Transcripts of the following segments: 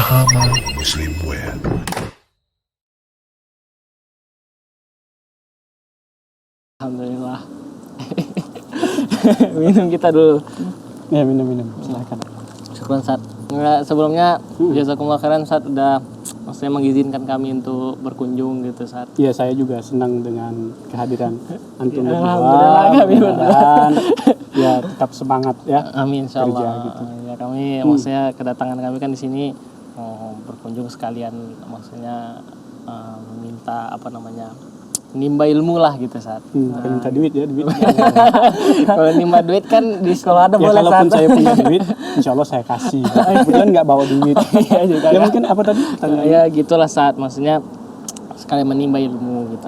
Bahama Muslimwear. Alhamdulillah. Minum kita dulu. Ya, minum. Silakan. Syukran Ustaz. Enggak, sebelumnya jazakumullah khairan Ustaz udah maksudnya mengizinkan kami untuk berkunjung gitu Ustaz. Ya, saya juga senang dengan kehadiran antum Alhamdulillah, kami dan ya tetap semangat ya. Amin insyaallah. Kerja gitu. Ya kami maksudnya kedatangan kami kan di sini berkunjung sekalian maksudnya meminta menimba ilmu lah gitu Ustaz. Minta duit ya, duit. Kalau nimba duit kan di sekolah ada Ya, boleh kalaupun Ustaz. saya punya duit, insya Allah saya kasih. Kebetulan nggak bawa duit. Iya juga. Ya mungkin apa tadi? Ya gitulah Ustaz, maksudnya sekalian menimba ilmu gitu.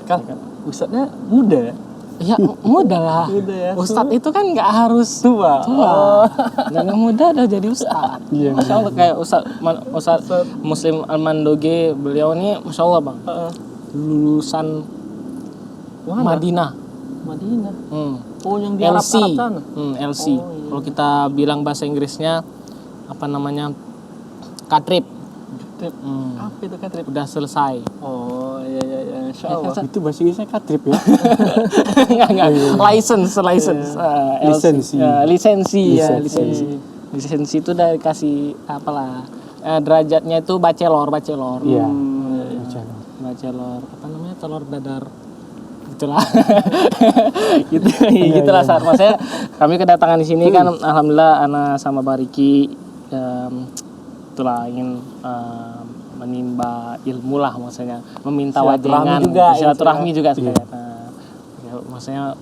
Kan Ustadznya muda ya? Ya muda lah. Muda ya. Ustadz itu kan nggak harus Tua. Dan yang muda udah jadi ustadz. Iya, Masya Allah kayak Ustadz Muslim Al-Mandoge, beliau ini Masya Allah bang. Lulusan Madinah. Madinah. Oh, yang di LC. Arab sana. LC. Kalau kita bilang bahasa Inggrisnya Katrip. Apa itu Katrip? Udah selesai. Oh, iya. Insya Allah. Itu bahasa Inggrisnya katrip ya. Enggak. License. Lisensi. Lisensi itu udah dikasih apalah. Derajatnya itu bachelor. Iya. Bachelor telur dadar gitulah. Gitulah saat maksudnya kami kedatangan di sini kan alhamdulillah Ana sama Bariki itulah ingin menimba ilmu lah maksudnya meminta wajengan silaturahmi juga sekalian. Ya, maksudnya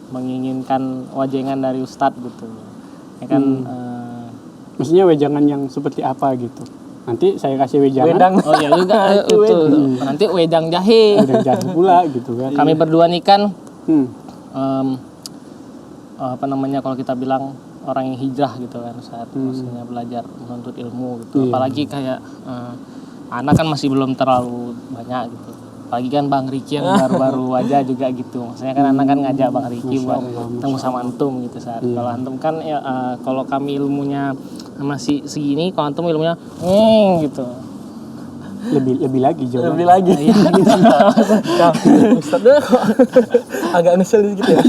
menginginkan wajengan dari Ustadz gitu ya kan. Maksudnya wejangan yang seperti apa gitu? Nanti saya kasih wejangan. Wedang. Oh ya juga betul. Nanti wedang jahe. Wedang jahe pula gitu kan. Kami berdua nih kan kalau kita bilang orang yang hijrah gitu kan saat maksudnya belajar menuntut ilmu gitu. Apalagi kayak anak kan masih belum terlalu banyak gitu. Apalagi kan Bang Riki yang baru-baru aja juga gitu. Maksudnya kan anak kan ngajak Bang Riki buat ketemu sama antum gitu saat. Kalau antum kan ya, kalau kami ilmunya masih segini, kalau antum ilmunya gitu. Lebih lagi jauh. Lebih lagi. Iya gitu. Ustadznya kok agak ngeselin gitu ya.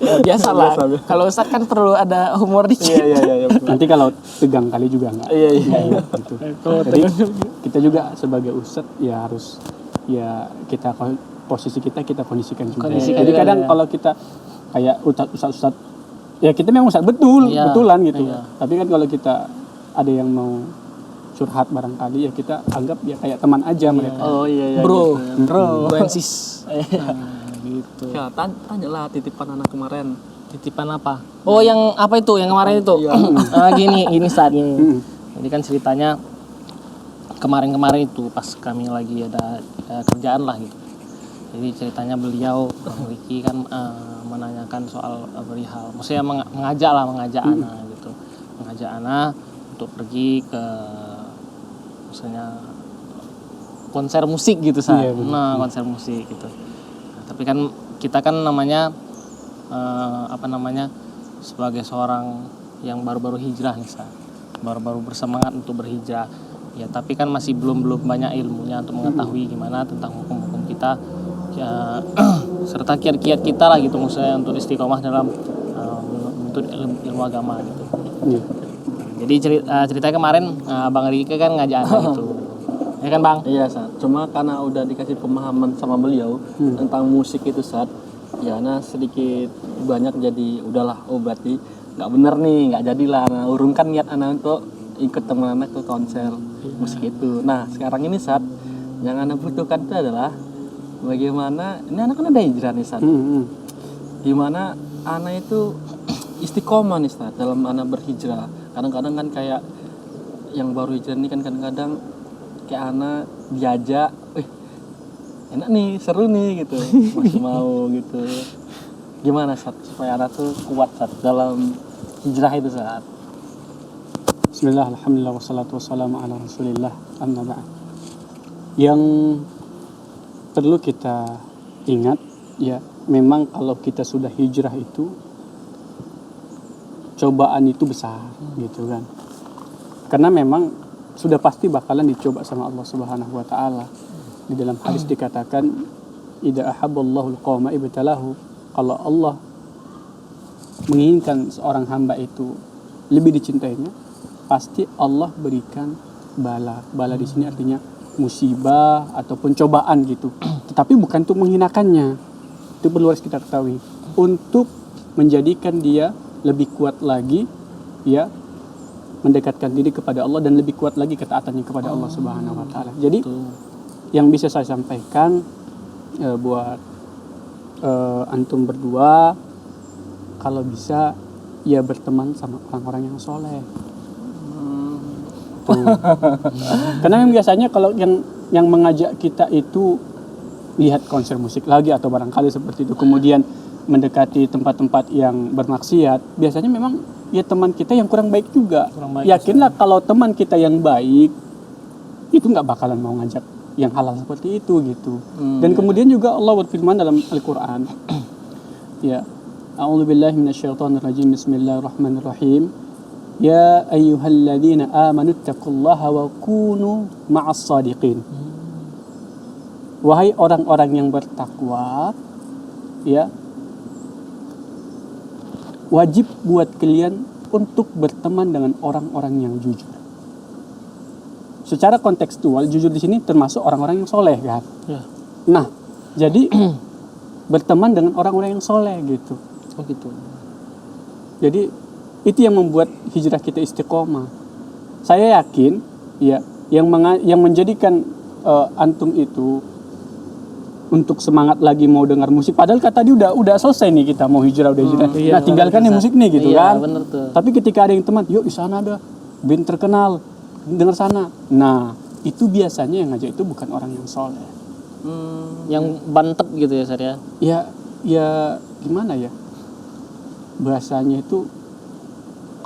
Ya biasalah. Kalau Ustadz kan perlu ada humor dikit. Iya. Nanti kalau tegang kali juga enggak. Iya. Gitu. Jadi kita juga sebagai ustadz ya harus kita posisi kita kondisikan juga. Jadi kadang kalau kita kayak ustadz ya kita memang ustadz betulan gitu. Iya. Tapi kan kalau kita ada yang mau curhat barangkali ya kita anggap ya kayak teman aja mereka. Oh iya. Bro and sis. Gitu. Ya, tanyalah titipan anak kemarin. Titipan apa? Oh yang apa itu? Yang kemarin itu? Gini saat ini. Jadi kan ceritanya kemarin itu pas kami lagi ada kerjaan lah gitu. Jadi ceritanya beliau Bang Riki kan menanyakan soal perihal, maksudnya mengajak Ana gitu, mengajak Ana untuk pergi ke maksudnya konser musik gitu saat. Konser musik gitu. Nah, tapi kan kita kan namanya sebagai seorang yang baru-baru hijrah nih saat. Baru-baru bersemangat untuk berhijrah. Ya, tapi kan masih belum banyak ilmunya untuk mengetahui gimana tentang hukum-hukum kita ya, serta kiat-kiat kita lah gitu maksudnya untuk istiqomah dalam menuntut ilmu agama gitu. Jadi ceritanya kemarin Bang Rika kan ngajak Ana gitu. Ya kan Bang? Iya Sat, cuma karena udah dikasih pemahaman sama beliau tentang musik itu Sat, ya Ana sedikit banyak jadi udahlah, berarti nggak bener nih, nggak jadilah. Nah, urungkan niat Ana untuk ikut teman Ana ke konser musik itu. Nah sekarang ini Sat, yang Ana butuhkan itu adalah bagaimana, ini Ana kan ada hijrah nih Sat, gimana Ana itu istiqomah nih Sat dalam Ana berhijrah. Kadang-kadang kan kayak yang baru hijrah ini kan kadang-kadang kayak Ana diajak, enak nih, seru nih gitu, masih mau gitu. Gimana Sat supaya Ana tuh kuat Sat dalam hijrah itu Sat? Bismillah, alhamdulillah, wassalatu wassalamu ala rasulillah, amma ba'd. Yang perlu kita ingat ya, memang kalau kita sudah hijrah itu cobaan itu besar gitu kan. Karena memang sudah pasti bakalan dicoba sama Allah Subhanahu wa taala. Di dalam hadis dikatakan idza ahabballahu al-qauma ibtalahu. Kalau Allah menginginkan seorang hamba itu lebih dicintainya, pasti Allah berikan bala. Bala di sini artinya musibah ataupun cobaan gitu. Tetapi bukan untuk menghinakannya. Itu perlu harus kita ketahui. Untuk menjadikan dia lebih kuat lagi, ya, mendekatkan diri kepada Allah dan lebih kuat lagi ketaatannya kepada Allah Subhanahu wa taala. Jadi yang bisa saya sampaikan buat antum berdua, kalau bisa ya berteman sama orang-orang yang soleh. Tuh. Karena yang biasanya kalau yang mengajak kita itu lihat konser musik lagi atau barangkali seperti itu, kemudian mendekati tempat-tempat yang bermaksiat, biasanya memang ya teman kita yang kurang baik juga. Yakinlah kalau teman kita yang baik itu nggak bakalan mau ngajak yang halal seperti itu gitu. Dan kemudian juga Allah berfirman dalam Al-Qur'an, ya, a'udzubillahi minasyaitonirrajim, bismillahirrahmanirrahim, ya ayyuhalladzina amanu taqullaha wa kunu ma'as shadiqin. Wahai orang-orang yang bertakwa, ya, wajib buat kalian untuk berteman dengan orang-orang yang jujur. Secara kontekstual, jujur di sini termasuk orang-orang yang soleh kan. Ya. Nah, jadi berteman dengan orang-orang yang soleh gitu. Oh gitu. Jadi itu yang membuat hijrah kita istiqomah. Saya yakin, ya, yang menjadikan antum itu untuk semangat lagi mau dengar musik, padahal kata dia udah selesai nih, kita mau hijrah udah hijrah. Iya, nah tinggalkan nih musik nih gitu iya, kan. Bener tuh. Tapi ketika ada yang teman, yuk di sana ada band terkenal, dengar sana. Nah itu biasanya yang ngajak itu bukan orang yang soleh. Yang bantep gitu ya, Sar ya. Ya gimana ya, bahasanya itu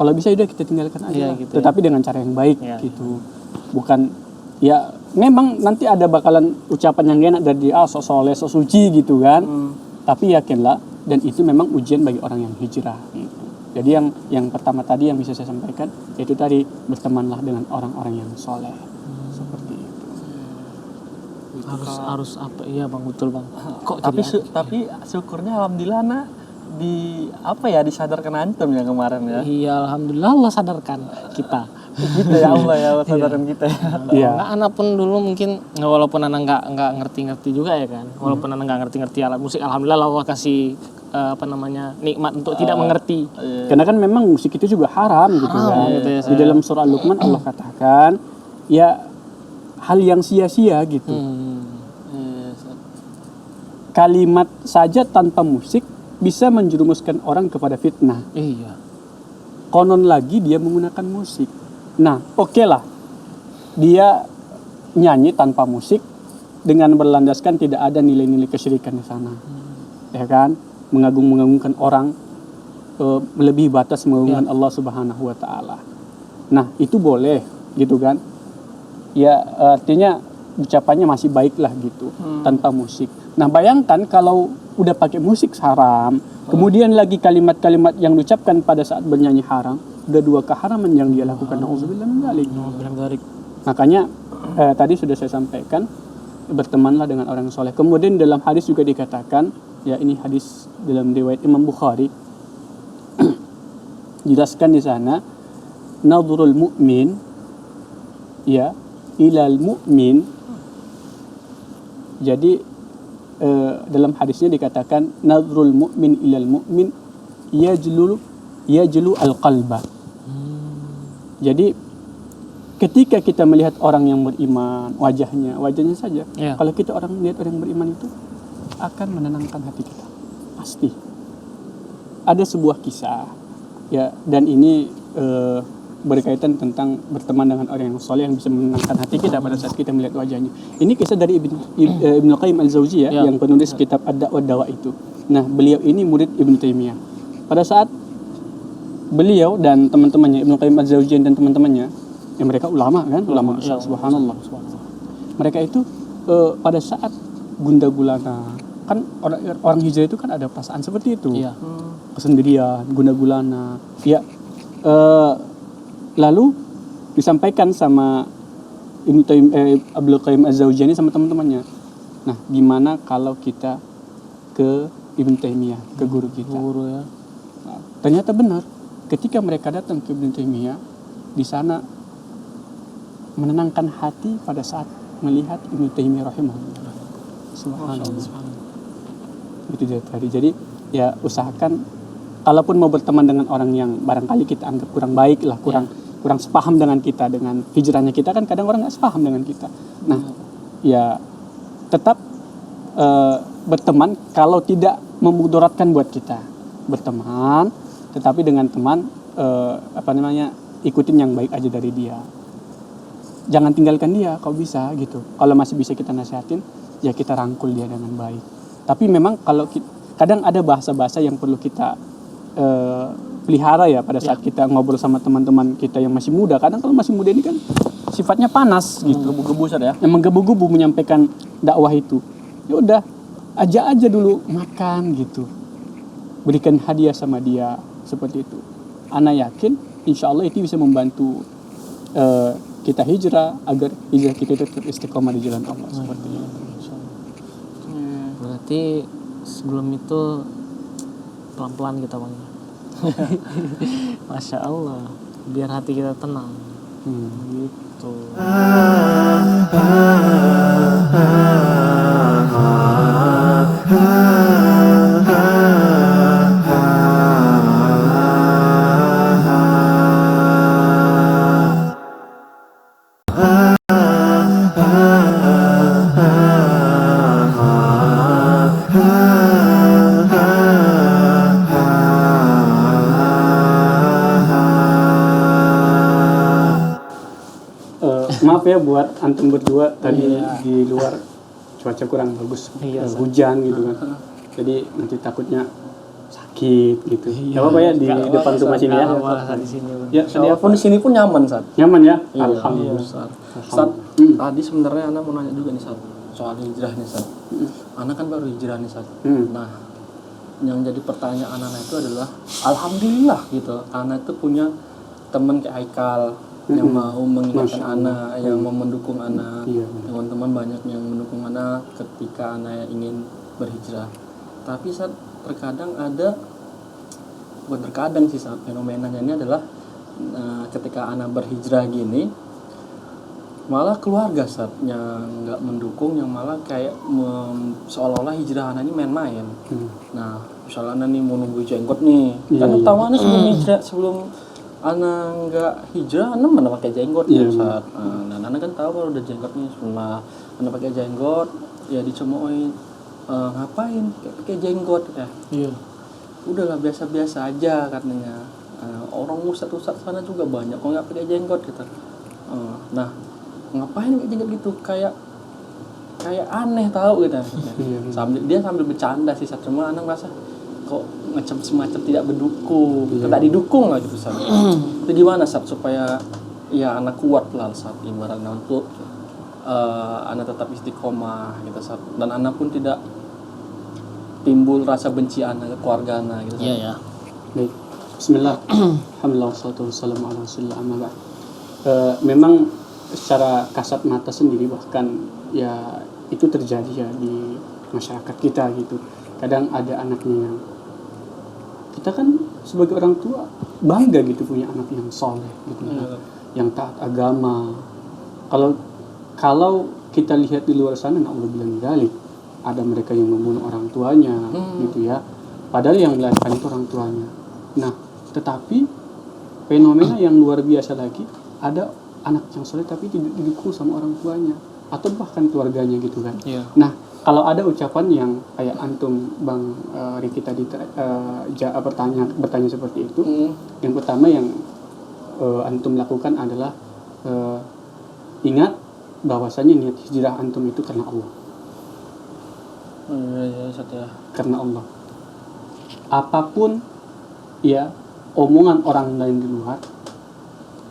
kalau bisa udah kita tinggalkan aja Iya, lah. gitu Tetapi dengan cara yang baik Iya, gitu. Bukan ya memang nanti ada bakalan ucapan yang gak enak dari sok soleh, sok suci gitu kan. Tapi yakinlah, dan itu memang ujian bagi orang yang hijrah gitu. Jadi yang pertama tadi yang bisa saya sampaikan yaitu tadi, bertemanlah dengan orang-orang yang soleh. Seperti itu. Harus apa? Iya Bang, betul Bang. Kok Tapi syukurnya alhamdulillah disadarkan antum ya kemarin ya. Iya, alhamdulillah Allah sadarkan kita. Gitu ya Allah ya, Allah sadarkan kita ya. Iya. Nah, anak pun dulu mungkin walaupun anak nggak ngerti-ngerti juga ya kan. Walaupun anak nggak ngerti-ngerti alat musik, alhamdulillah Allah kasih nikmat untuk tidak mengerti. Karena kan memang musik itu juga haram gitu kan. gitu ya, Di dalam surah Luqman Allah katakan, ya hal yang sia-sia gitu. Kalimat saja tanpa musik bisa menjerumuskan orang kepada fitnah. Iya. Konon lagi dia menggunakan musik. Nah, oke lah. Dia nyanyi tanpa musik dengan berlandaskan tidak ada nilai-nilai kesyirikan di sana. Ya kan? Mengagung-mengagungkan orang, melebihi batas mengagungkan Allah Subhanahu wa taala. Nah, itu boleh gitu kan? Ya, artinya ucapannya masih baik lah gitu, tanpa musik. Nah, bayangkan kalau udah pakai musik haram, kemudian lagi kalimat-kalimat yang diucapkan pada saat bernyanyi haram, udah dua keharaman yang dia lakukan. Nauzubillah min dzalik. Makanya tadi sudah saya sampaikan, bertemanlah dengan orang soleh. Kemudian dalam hadis juga dikatakan, ya ini hadis dalam riwayat Imam Bukhari, jelaskan di sana, nadhrul mu'min, ya, ilal mu'min. Jadi dalam hadisnya dikatakan nadhrul mu'min ilal mu'min yajlu al-qalba. Jadi ketika kita melihat orang yang beriman, wajahnya saja. Yeah. Kalau kita melihat orang beriman itu akan menenangkan hati kita. Pasti. Ada sebuah kisah, ya, dan ini berkaitan tentang berteman dengan orang yang soleh yang bisa menenangkan hati kita pada saat kita melihat wajahnya. Ini kisah dari Ibnu Qayyim al-Jauziyah yang penulis kitab Ad-Da' wa Dawa itu. Nah, beliau ini murid Ibnu Taimiyah. Pada saat beliau dan teman-temannya, Ibnu Qayyim al-Jauziyah dan teman-temannya, ya mereka ulama kan, ulama besar, subhanallah. Mereka itu pada saat gundah gulana, kan orang hijrah itu kan ada perasaan seperti itu. Iya. Kesendirian, gundah gulana. Ya, lalu disampaikan sama Abdul Qayyim Az-Zawjani sama teman-temannya. Nah, gimana kalau kita ke Ibnu Taimiyah, ke guru kita? Guru ya. Nah, ternyata benar. Ketika mereka datang ke Ibnu Taimiyah, di sana menenangkan hati pada saat melihat Ibnu Taimiyah rahimahullah. Subhanallah. Itu dia tadi. Jadi ya usahakan kalaupun mau berteman dengan orang yang barangkali kita anggap kurang baik lah, kurang sepaham dengan kita, dengan hijrahnya kita, kan kadang orang nggak sepaham dengan kita. Nah, ya tetap berteman kalau tidak memudaratkan buat kita. Berteman, tetapi dengan teman ikutin yang baik aja dari dia. Jangan tinggalkan dia kalau bisa gitu. Kalau masih bisa kita nasihatin, ya kita rangkul dia dengan baik. Tapi memang kalau kadang ada bahasa-bahasa yang perlu kita pelihara ya pada saat kita ngobrol sama teman-teman kita yang masih muda. Kadang kalau masih muda ini kan sifatnya panas gitu, Gebu-gebu ya. yang menggebu-gebu menyampaikan dakwah itu. Ya udah, ajak aja dulu makan gitu, berikan hadiah sama dia seperti itu. Ana yakin insya Allah itu bisa membantu kita hijrah agar hijrah kita itu tetap istiqomah di jalan Allah seperti itu. Berarti sebelum itu pelan-pelan kita Bang. Masya Allah, biar hati kita tenang. Gitu. Maaf ya buat antum berdua tadi di luar cuaca kurang bagus, hujan gitu kan. Jadi nanti takutnya sakit gitu. Gak apa-apa ya di depan rumah sini ya. Di sini. Ya, Telepon di sini pun nyaman, Sat. nyaman ya. Iya, Alhamdulillah. Sat, tadi sebenarnya Ana mau nanya juga nih, Sat, soal hijrah nih, Sat. Ana kan baru hijrah nih, Sat. Nah, yang jadi pertanyaan Ana itu adalah alhamdulillah gitu. Ana itu punya teman kayak Haikal yang mau mengingatkan Ana, yang mau mendukung Ana. Teman-teman banyak yang mendukung Ana ketika Ana ingin berhijrah. Tapi Sat, terkadang ada, bukan terkadang sih Sat, fenomenanya ini adalah ketika Ana berhijrah gini, malah keluarga Sat yang nggak mendukung, yang malah kayak seolah-olah hijrah Ana ini main-main. Nah, misalnya Ana nih mau nunggu jenggot nih, kan utama Ana sebelum hijrah, sebelum Ana nggak hijrah, Ana mana pakai jenggot ya Sat. Nah, Ana kan tahu kalau udah jenggot nih, setelah Ana pakai jenggot, ya dicemoohin, ngapain pakai jenggot ya? Iya. Udahlah biasa-biasa aja katanya. Orang ustadz sana juga banyak kok nggak pakai jenggot gitu. Nah, ngapain pakai jenggot gitu? Kayak aneh tahu gitu. Sambil bercanda sih, cuma Ana merasa kok macam semacam tidak mendukung, tidak didukung lah gitu Sat. Itu gimana Sat supaya ya Ana kuat lah Sat, ibaratnya untuk Ana tetap istiqomah gitu Sat, dan Ana pun tidak timbul rasa benci Ana ke keluarga Ana gitu Sat. Iya ya. Baik. Bismillah. Alhamdulillah wassalatu wassalamu ala rasulillah amma ba'd. Memang secara kasat mata sendiri bahkan ya itu terjadi ya di masyarakat kita gitu. Kadang ada anaknya yang kita kan sebagai orang tua bangga gitu punya anak yang soleh gitu ya, yang taat agama. Kalau kita lihat di luar sana, na'udzubillah min dzalik, ada mereka yang membunuh orang tuanya gitu ya, padahal yang melahirkan itu orang tuanya. Nah, tetapi fenomena yang luar biasa lagi, ada anak yang soleh tapi tidak didukung sama orang tuanya atau bahkan keluarganya gitu kan. Nah, kalau ada ucapan yang kayak antum Bang Riki tadi bertanya seperti itu, yang pertama yang antum lakukan adalah ingat bahwasanya niat hijrah antum itu karena Allah. Karena Allah. Apapun ya omongan orang lain di luar,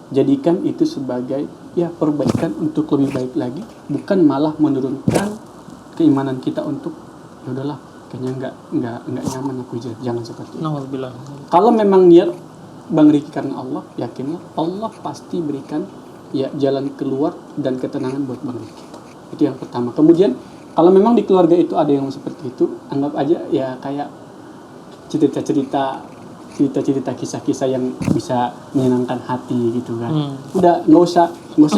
jadikan itu sebagai ya perbaikan untuk lebih baik lagi, bukan malah menurunkan keimanan kita untuk ya udahlah kayaknya nggak nyaman aku hijrah. Jangan seperti itu. Alhamdulillah. Kalau memang niat Bang Riki karena Allah, yakinlah Allah pasti berikan ya jalan keluar dan ketenangan buat Bang Riki. Itu yang pertama. Kemudian kalau memang di keluarga itu ada yang seperti itu, anggap aja ya kayak cerita-cerita kisah-kisah yang bisa menyenangkan hati gitu kan. Udah nggak usah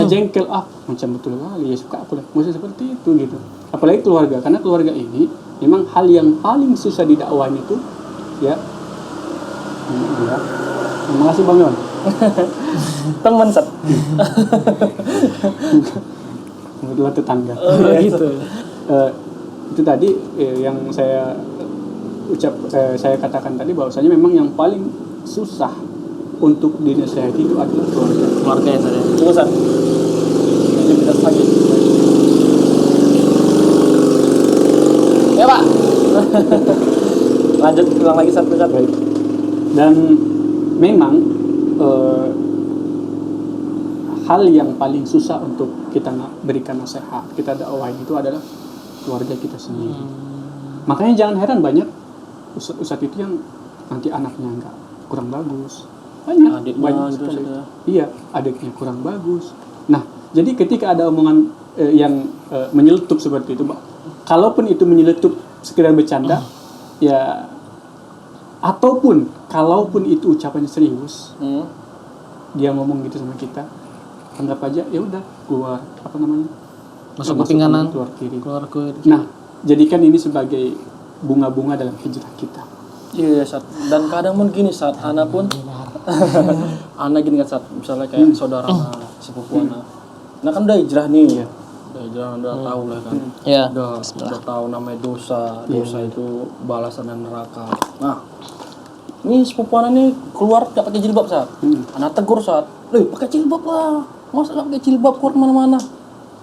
jengkel, macam betul kali ya suka aku, nggak usah seperti itu gitu. Apalagi keluarga, karena keluarga ini memang hal yang paling susah didakwain itu ya. Ya. Terima kasih Bang Yon. Teman Sat. Kebetulan tetangga. gitu. Itu tadi yang saya katakan tadi bahwasanya memang yang paling susah untuk dinasihati itu adalah Keluarga ya saya. Tunggu Sat. Ini kita lagi. Ya Pak. Lanjut ulang lagi Sat. Baik. Dan memang hal yang paling susah untuk kita berikan nasihat, kita dakwain itu adalah keluarga kita sendiri. Makanya jangan heran banyak ustadz itu yang nanti anaknya enggak kurang bagus. Banyak gitu sekali. Iya, adiknya kurang bagus. Nah, jadi ketika ada omongan yang menyeletup seperti itu, kalaupun itu menyeletup sekedar bercanda, ya ataupun kalaupun itu ucapannya serius, dia ngomong gitu sama kita, anggap aja ya udah keluar Masuk kuping kanan, keluar kiri. keluar kiri. Nah, jadikan ini sebagai bunga-bunga dalam hijrah kita. Iya Sat. Dan kadang pun gini Sat, anak pun anak gini kan Sat, misalnya kayak saudara sepupu anak. Nah kan udah hijrah nih. Udah hijrah, udah tahu lah kan. Iya. Udah tahu namanya dosa itu balasan dan neraka. Nah, ini sepupu anak nih keluar gak pakai jilbab Sat. Anak tegur Sat, pakai jilbab lah. Masa gak pakai jilbab keluar kemana-mana?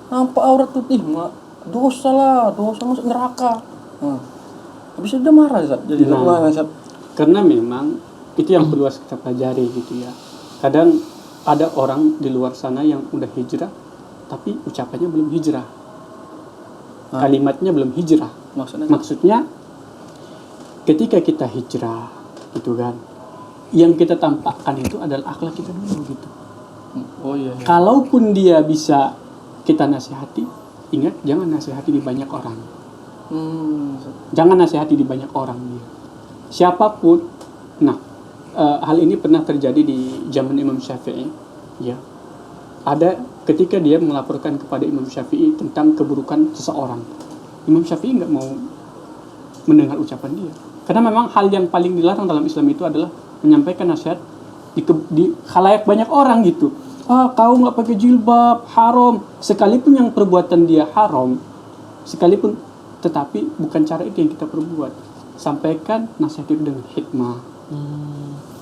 Nampak aurat tuh, dosa masuk neraka. Habis itu udah marah Sat. Jadi Sat. Karena memang itu yang perlu kita pelajari gitu ya. Kadang ada orang di luar sana yang udah hijrah tapi ucapannya belum hijrah. Kalimatnya belum hijrah. Maksudnya ketika kita hijrah gitu kan, yang kita tampakkan itu adalah akhlak kita dulu gitu. Oh iya. Kalaupun dia bisa kita nasihati, ingat jangan nasihati di banyak orang. Jangan nasihati di banyak orang dia. Siapapun. Nah, hal ini pernah terjadi di zaman Imam Syafi'i, ya. Ada ketika dia melaporkan kepada Imam Syafi'i tentang keburukan seseorang. Imam Syafi'i nggak mau mendengar ucapan dia. Karena memang hal yang paling dilarang dalam Islam itu adalah menyampaikan nasihat di khalayak banyak orang gitu. Kau nggak pakai jilbab, haram. Sekalipun yang perbuatan dia haram, sekalipun, tetapi bukan cara itu yang kita perbuat. Sampaikan nasihat itu dengan hikmah.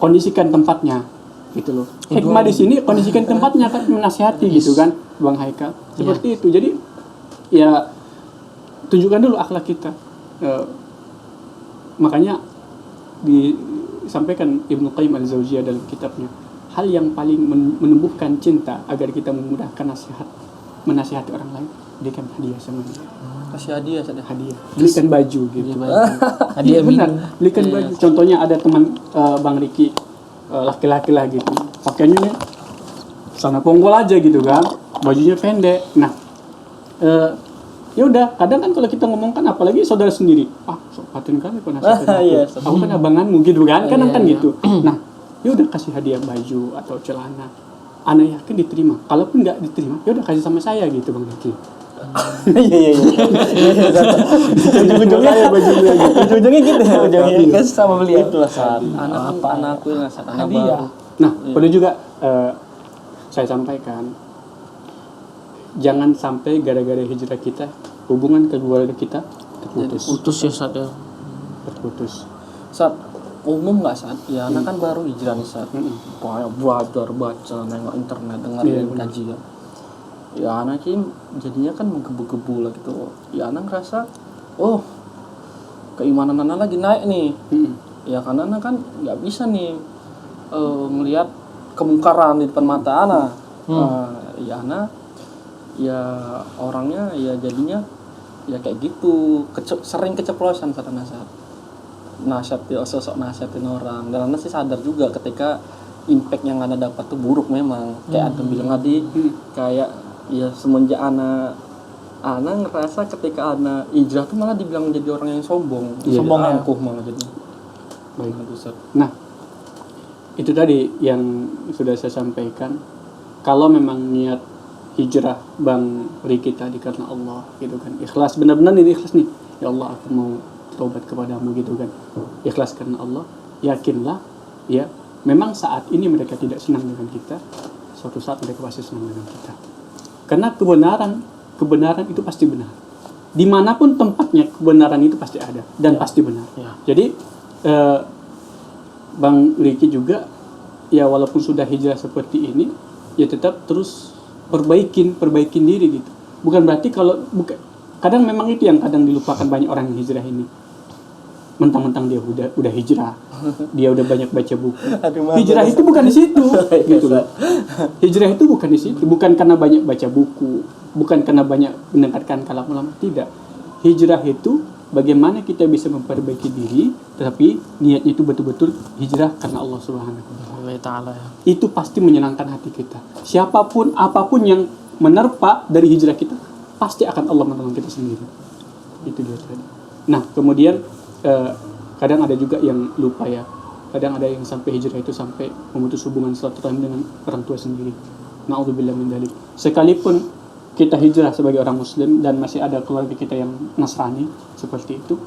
Kondisikan tempatnya, gitu loh. Hikmah di sini kondisikan tempatnya kan menasihati gitu kan, Bang Haikal. Seperti itu. Jadi ya tunjukkan dulu akhlak kita. Makanya disampaikan Ibnu Qayyim al-Jauziyah dalam kitabnya, hal yang paling menumbuhkan cinta agar kita memudahkan menasihati orang lain, berikan hadiah sama dia. Kasih hadiah Sat. Hadiah, belikan baju gitu. Hadiah benar, belikan baju. Contohnya ada teman Bang Riki, laki-laki lah gitu, pakainya nih sana ponggol aja gitu kan, bajunya pendek. Nah, ya udah, kadang kan kalau kita ngomong kan, apalagi saudara sendiri, sok paten kali kok nasihatin aku kan abanganmu gitu kan, kan gitu. Nah, ya udah kasih hadiah baju atau celana, anak yakin diterima. Kalaupun nggak diterima, ya udah kasih sama saya gitu Bang Riki. Iya. Ujung-ujungnya bajunya gitu. Ujung-ujungnya gitu ya, ujungnya kasih sama beliau. Itulah Sat. Anakku yang Sat, anak baru. Nah, perlu juga saya sampaikan, jangan sampai gara-gara hijrah kita hubungan keluarga kita terputus. Putus ya Sat ya. Terputus. Sat, umum nggak Sat? Ya anak kan baru hijrah nih Sat. Belajar, baca, nengok internet, dengerin kajian. Ya anak ini jadinya kan menggebu-gebu lah gitu. Ya anak ngerasa, keimanan anak lagi naik nih. Ya karena anak kan nggak bisa nih ngelihat kemungkaran di depan mata anak. Ya anak, ya orangnya ya jadinya ya kayak gitu, sering keceplosan saat nasihat, sosok nasihatin orang. Dan anak sih sadar juga ketika impact yang Ana dapat tuh buruk memang. Kayak Ana bilang tadi, kayak ya semenjak Ana ngerasa ketika Ana hijrah tuh malah dibilang jadi orang yang sombong, Sombong ya. angkuh malah jadi. Baik. Ustaz. Nah, itu tadi yang sudah saya sampaikan. Kalau memang niat hijrah Bang Riki tadi karena Allah gitu kan, ikhlas, benar-benar ini ikhlas nih, ya Allah aku mau taubat kepadamu gitu kan, ikhlas karena Allah, yakinlah ya memang saat ini mereka tidak senang dengan kita, suatu saat mereka pasti senang dengan kita, karena kebenaran itu pasti benar, dimanapun tempatnya kebenaran itu pasti ada dan pasti benar. Jadi Bang Riki juga ya walaupun sudah hijrah seperti ini ya tetap terus perbaikin diri gitu. Bukan berarti kadang memang itu yang kadang dilupakan banyak orang yang hijrah ini. Mentang-mentang dia udah hijrah, dia udah banyak baca buku. Hijrah itu bukan di situ, gitu loh. Hijrah itu bukan di situ, bukan karena banyak baca buku, bukan karena banyak mendengarkan kalam ulama, tidak. Hijrah itu bagaimana kita bisa memperbaiki diri, tetapi niatnya itu betul-betul hijrah karena Allah Subhanahu wa Ta'ala. Itu pasti menyenangkan hati kita. Siapapun, apapun yang menerpa dari hijrah kita, pasti akan Allah menolong kita sendiri. Itu dia tadi. Nah, kemudian kadang ada juga yang lupa ya. Kadang ada yang sampai hijrah itu sampai memutus hubungan silaturahmi dengan orang tua sendiri. Na'udzubillah min dzalik. Sekalipun kita hijrah sebagai orang muslim dan masih ada keluarga kita yang Nasrani seperti itu.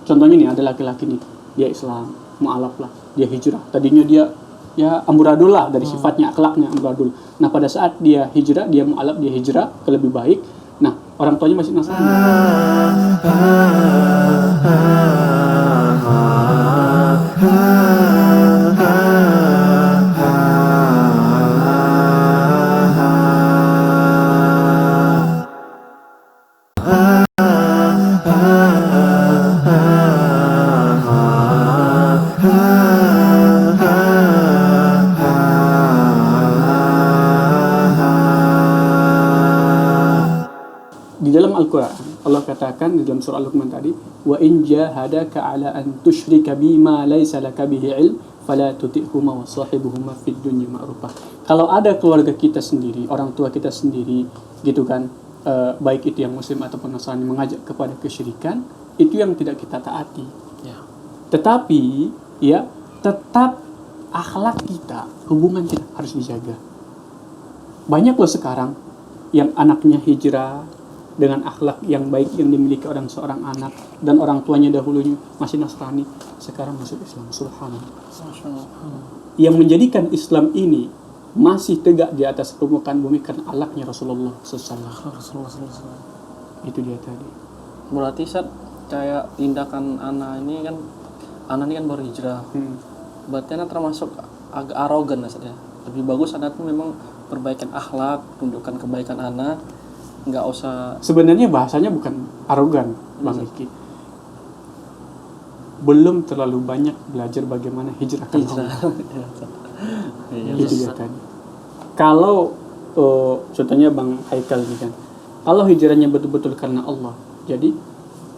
Contohnya nih ada laki-laki nih, dia Islam, mu'alaf lah, dia hijrah. Tadinya dia ya amburadul lah dari sifatnya, akhlaknya amburadul. Nah, pada saat dia hijrah, dia mu'alaf, dia hijrah ke lebih baik. Nah, orang tuanya masih Nasrani. Di dalam Al-Quran Allah katakan di dalam surah Al-Luqman tadi, wa in jahadaka ala an tusyrika bima laysa laka bihi ilm fala tuti'huma wa sahibuhuma fid dunya ma'rufa. Kalau ada keluarga kita sendiri, orang tua kita sendiri gitu kan, baik itu yang muslim ataupun Nasrani mengajak kepada kesyirikan, itu yang tidak kita taati. Tetapi ya tetap akhlak kita, hubungan kita harus dijaga. Banyak loh sekarang yang anaknya hijrah dengan akhlak yang baik yang dimiliki seorang anak, dan orang tuanya dahulunya masih Nasrani, sekarang masuk Islam. Subhanallah. Yang menjadikan Islam ini masih tegak di atas permukaan bumi karena akhlaknya Rasulullah SAW. Itu dia tadi. Berarti Sat, kayak tindakan Ana ini kan baru hijrah. Berarti Ana termasuk agak arogan Sat ya. Lebih bagus Ana tuh memang perbaikan akhlak, tunjukkan kebaikan Ana. Nggak usah. Sebenarnya bahasanya bukan arogan, Bang Riki. Belum terlalu banyak belajar bagaimana hijrah ke Allah. Itu dia tadi. Kalau contohnya Bang Haikal ini kan, kalau hijrahnya betul-betul karena Allah, jadi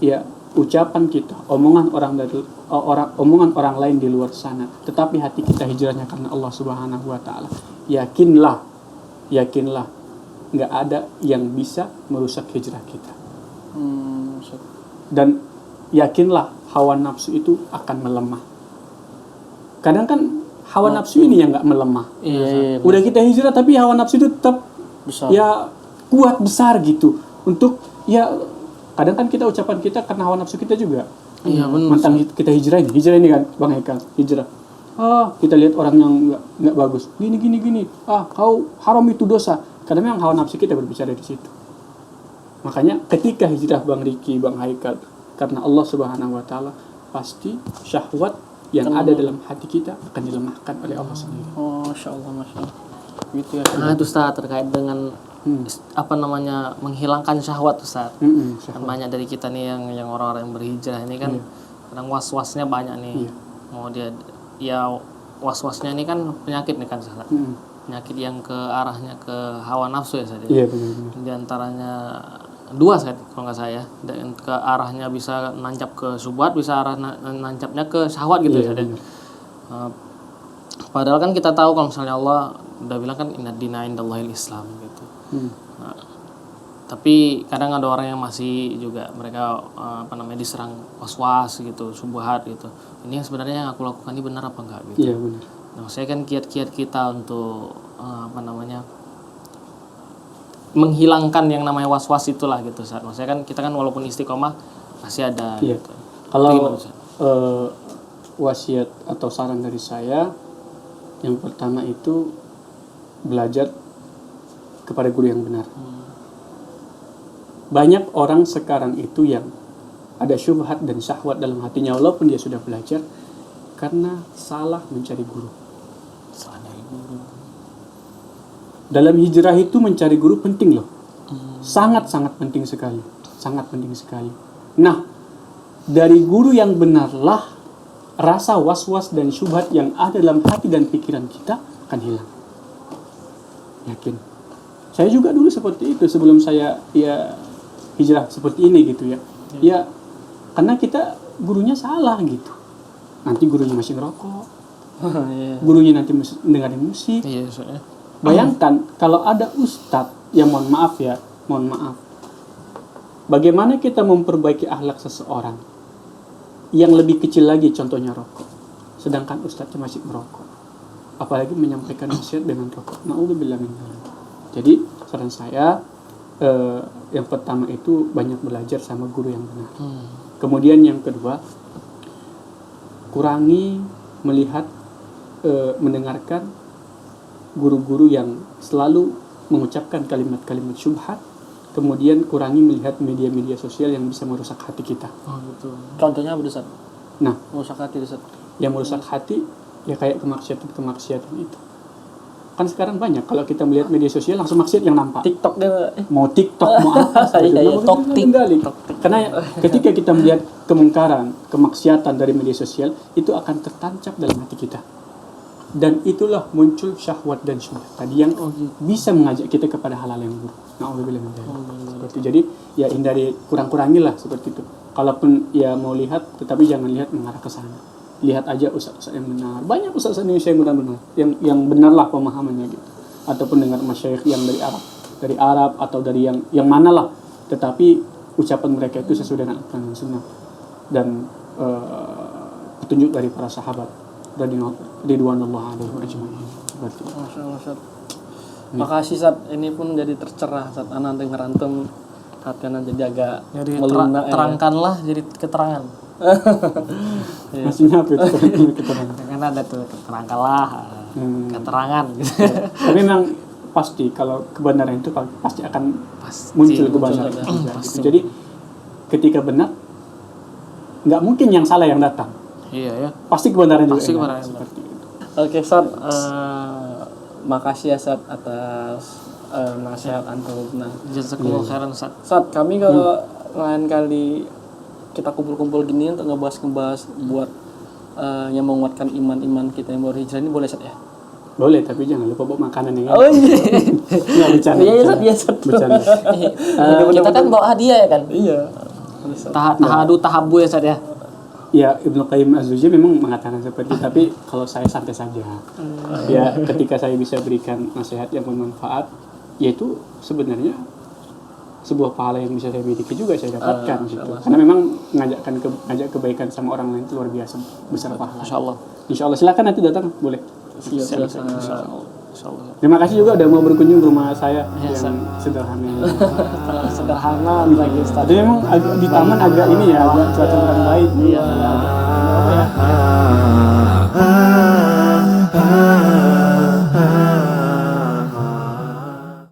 ya ucapan kita, omongan orang lain di luar sana, tetapi hati kita hijrahnya karena Allah Subhanahu wa Ta'ala. Yakinlah nggak ada yang bisa merusak hijrah kita. Dan yakinlah hawa nafsu itu akan melemah. Kadang kan hawa nafsu ini yang nggak melemah. Udah kita hijrah tapi hawa nafsu itu tetap besar. Ya kuat besar gitu. Untuk ya kadang kan ucapan kita karena hawa nafsu kita juga. Iya benar. Mantan kita hijrah ini kan Bang Haikal, hijrah. Kita lihat orang yang nggak bagus. Gini. Kau haram itu dosa. Karena memang hawa nafsu kita berbicara di situ. Makanya ketika hijrah Bang Riki, Bang Haikal karena Allah Subhanahu wa Ta'ala, pasti syahwat yang ada dalam hati kita akan dilemahkan oleh Allah sendiri. Masya Allah. Gitu ya. Nah itu Ustaz, terkait dengan menghilangkan syahwat Ustaz. Kan banyak dari kita nih yang orang-orang yang berhijrah ini kan kadang was-wasnya banyak nih. Mau dia ya was-wasnya ini kan penyakit nih kan Ustaz. Penyakit yang ke arahnya ke hawa nafsu ya Ustaz. Iya benar. Di antaranya dua Ustaz kalau nggak saya, dan ke arahnya bisa nancap ke syubhat, bisa arah nancapnya ke syahwat gitu Ustaz. Padahal kan kita tahu kalau misalnya Allah udah bilang kan inna dina indallahil Islam gitu. Nah, tapi kadang ada orang yang masih juga mereka diserang was-was gitu, syubhat gitu. Ini yang sebenarnya yang aku lakukan ini benar apa enggak gitu. Iya benar. Nah, saya kan kiat-kiat kita untuk menghilangkan yang namanya was-was itulah gitu. Maksudnya kan kita kan walaupun istiqomah masih ada Iya. gitu. Kalau wasiat atau saran dari saya, yang pertama itu belajar kepada guru yang benar. Banyak orang sekarang itu yang ada syubhat dan syahwat dalam hatinya walaupun dia sudah belajar karena salah mencari guru. Dalam hijrah itu mencari guru penting loh. Sangat-sangat penting sekali. Sangat penting sekali. Nah, dari guru yang benarlah rasa was-was dan syubhat yang ada dalam hati dan pikiran kita akan hilang. Yakin. Saya juga dulu seperti itu sebelum saya hijrah seperti ini gitu ya. Ya, karena kita gurunya salah gitu. Nanti gurunya masih ngerokok. Gurunya nanti dengerin musik. Iya, soalnya. Bayangkan kalau ada ustadz yang mohon maaf. Bagaimana kita memperbaiki akhlak seseorang yang lebih kecil lagi contohnya rokok. Sedangkan ustadznya masih merokok. Apalagi menyampaikan nasihat dengan rokok. Na'udzubillah min dzalik. Jadi saran saya yang pertama itu banyak belajar sama guru yang benar. Kemudian yang kedua, kurangi melihat mendengarkan guru-guru yang selalu mengucapkan kalimat-kalimat syubhat. Kemudian kurangi melihat media-media sosial yang bisa merusak hati kita. Oh gitu. Contohnya apa Ustaz? Nah, Merusak hati Ustaz. yang merusak hati ya kayak kemaksiatan itu. Kan sekarang banyak kalau kita melihat media sosial langsung maksiat yang nampak. TikTok dia. Mau TikTok mau apa saja. Iya, Karena ketika kita melihat kemungkaran, kemaksiatan dari media sosial itu akan tertancap dalam hati kita. Dan itulah muncul syahwat dan syubhat tadi yang bisa mengajak kita kepada hal-hal yang buruk. Na'udzubillah min dzalik. Seperti jadi ya hindari, kurang-kurangilah seperti itu. Kalaupun ya mau lihat tetapi jangan lihat mengarah ke sana. Lihat aja ustaz-ustaz yang benar. Banyak ustaz Indonesia yang benar-benar yang benarlah pemahamannya gitu. Ataupun dengar masyayikh yang dari Arab atau dari yang manalah. Tetapi ucapan mereka itu sesuai dengan Al-Qur'an dan Sunnah dan petunjuk dari para sahabat ridwanullah alaihim ajmain. Masya Allah Ustaz. Makasih Ustaz. Ini pun jadi tercerah Ustaz. Anak dengar antum hati anak jadi agak Jadi melunak. terangkanlah jadi keterangan. Maksudnya apa itu keterangan? Kan ada tuh terangkanlah keterangan gitu. Tapi memang pasti kalau kebenaran itu pasti akan muncul kebenaran. Jadi ketika benar nggak mungkin yang salah yang datang. Iya ya. Pasti kebenaran juga. Pasti kebenaran. Seperti itu. Oke Ustaz. Makasih ya Ustaz atas nasihat antum. Nah, Jazakumullah khairan Ustaz. Ustaz, kami kalau lain kali kita kumpul-kumpul gini untuk ngebahas buat yang menguatkan iman kita yang baru hijrah ini boleh Ustaz ya? Boleh, tapi jangan lupa bawa makanan yang Oh iya. nggak bercanda. Iya Ustaz. Bercanda. Kita kan bawa hadiah ya kan? Iya. Tahabu ya Ustaz ya. Ya, Ibnu Qayyim Az-Jauziyah memang mengatakan seperti itu, tapi kalau saya santai saja. Ya, ketika saya bisa berikan nasihat yang bermanfaat, yaitu sebenarnya sebuah pahala yang bisa saya miliki juga saya dapatkan gitu. Karena memang ngajak kebaikan sama orang lain itu luar biasa besar pahala. Insyaallah silakan nanti datang boleh. Insyaallah. Terima kasih juga udah mau berkunjung ke rumah saya yang sederhana. Sederhana lagi Ustaz. Jadi memang di taman agak ini ya, agak cuaca baik. Iya.